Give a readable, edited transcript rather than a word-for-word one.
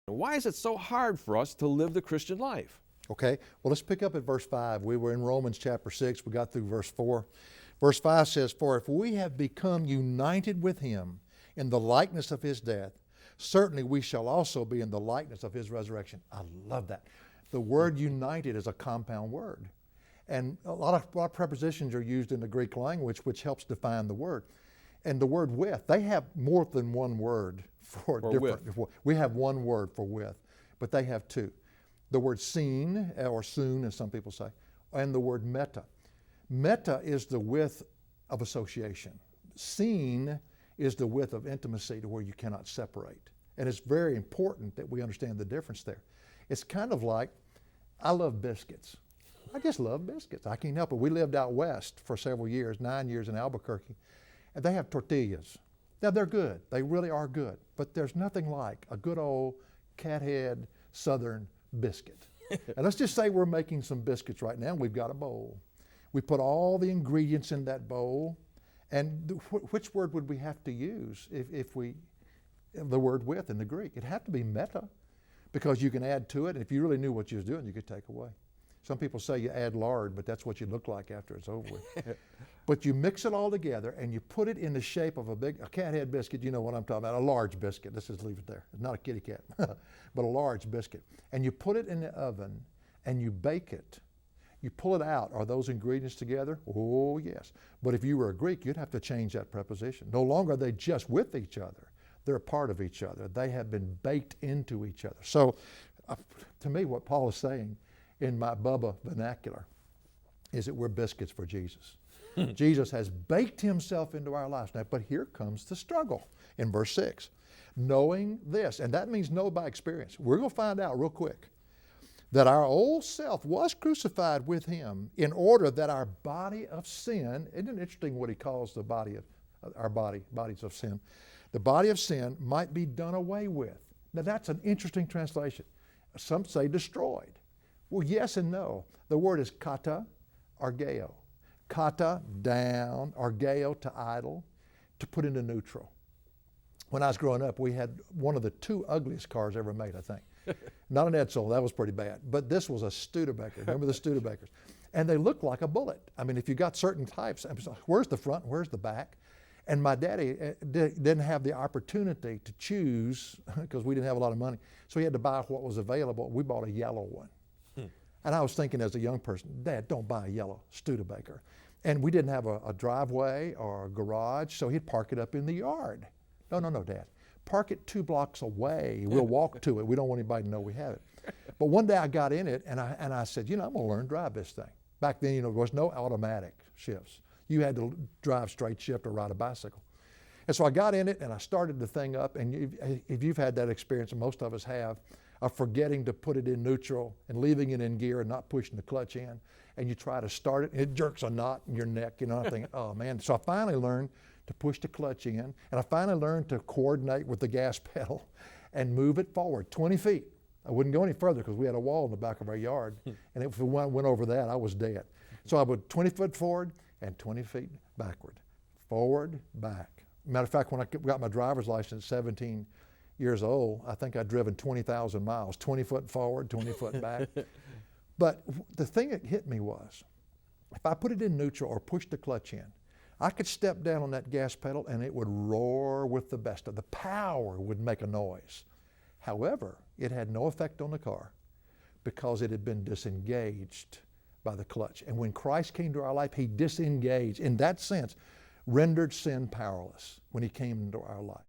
Why is it so hard for us to live the Christian life? Okay, well, let's pick up at verse 5. We were in Romans chapter 6. We got through verse 4. Verse 5 says, "For if we have become united with him in the likeness of his death, certainly we shall also be in the likeness of his resurrection." I love that. The word united is a compound word. And a lot of prepositions are used in the Greek language, which helps define the word. And the word with, they have more than one word for different. With. We have one word for with, but they have two. The word seen, or soon, as some people say, and the word meta. Meta is the width of association. Seen is the width of intimacy to where you cannot separate. And it's very important that we understand the difference there. It's kind of like, I love biscuits. I just love biscuits. I can't help it. We lived out west for several years, 9 years in Albuquerque, and they have tortillas. Now they're good. They really are good. But there's nothing like a good old cathead southern biscuit. And let's just say we're making some biscuits right now. We've got a bowl. We put all the ingredients in that bowl. And which word would we have to use the word with in the Greek? It'd have to be meta, because you can add to it. And if you really knew what you was doing, you could take away. Some people say you add lard, but that's what you look like after it's over with. But you mix it all together and you put it in the shape of a cathead biscuit. You know what I'm talking about, a large biscuit. Let's just leave it there. It's not a kitty cat, but a large biscuit. And you put it in the oven and you bake it. You pull it out. Are those ingredients together? Oh, yes. But if you were a Greek, you'd have to change that preposition. No longer are they just with each other. They're a part of each other. They have been baked into each other. So to me, what Paul is saying in my Bubba vernacular is that we're biscuits for Jesus. Jesus has baked himself into our lives. Now, but here comes the struggle in verse 6. Knowing this, and that means know by experience. We're going to find out real quick that our old self was crucified with him in order that our body of sin, isn't it interesting what he calls the body of our bodies of sin, the body of sin might be done away with. Now that's an interesting translation. Some say destroyed. Well, yes and no. The word is kata, argeo. Kata, down, argeo, to idle, to put into neutral. When I was growing up, we had one of the two ugliest cars ever made, I think. Not an Edsel, that was pretty bad. But this was a Studebaker. Remember the Studebakers? And they looked like a bullet. I mean, if you got certain types, where's the front, where's the back? And my daddy didn't have the opportunity to choose, because we didn't have a lot of money, so he had to buy what was available. We bought a yellow one. And I was thinking as a young person, Dad, don't buy a yellow Studebaker. And we didn't have a driveway or a garage, so he'd park it up in the yard. No, Dad. Park it 2 blocks away. We'll walk to it. We don't want anybody to know we have it. But one day I got in it and I said, I'm going to learn to drive this thing. Back then, there was no automatic shifts. You had to drive straight shift or ride a bicycle. And so I got in it and I started the thing up. And if you've had that experience, and most of us have, of forgetting to put it in neutral and leaving it in gear and not pushing the clutch in, and you try to start it, and it jerks a knot in your neck, I'm thinking, oh man. So I finally learned to push the clutch in, and I finally learned to coordinate with the gas pedal and move it forward 20 feet. I wouldn't go any further because we had a wall in the back of our yard, and if we went over that, I was dead. So I would 20 foot forward and 20 feet backward, forward, back. Matter of fact, when I got my driver's license at 17 years old, I think I'd driven 20,000 miles, 20 foot forward, 20 foot back. But the thing that hit me was, if I put it in neutral or pushed the clutch in, I could step down on that gas pedal and it would roar with the best of the power would make a noise. However, it had no effect on the car because it had been disengaged by the clutch. And when Christ came to our life, he disengaged, in that sense, rendered sin powerless when he came into our life.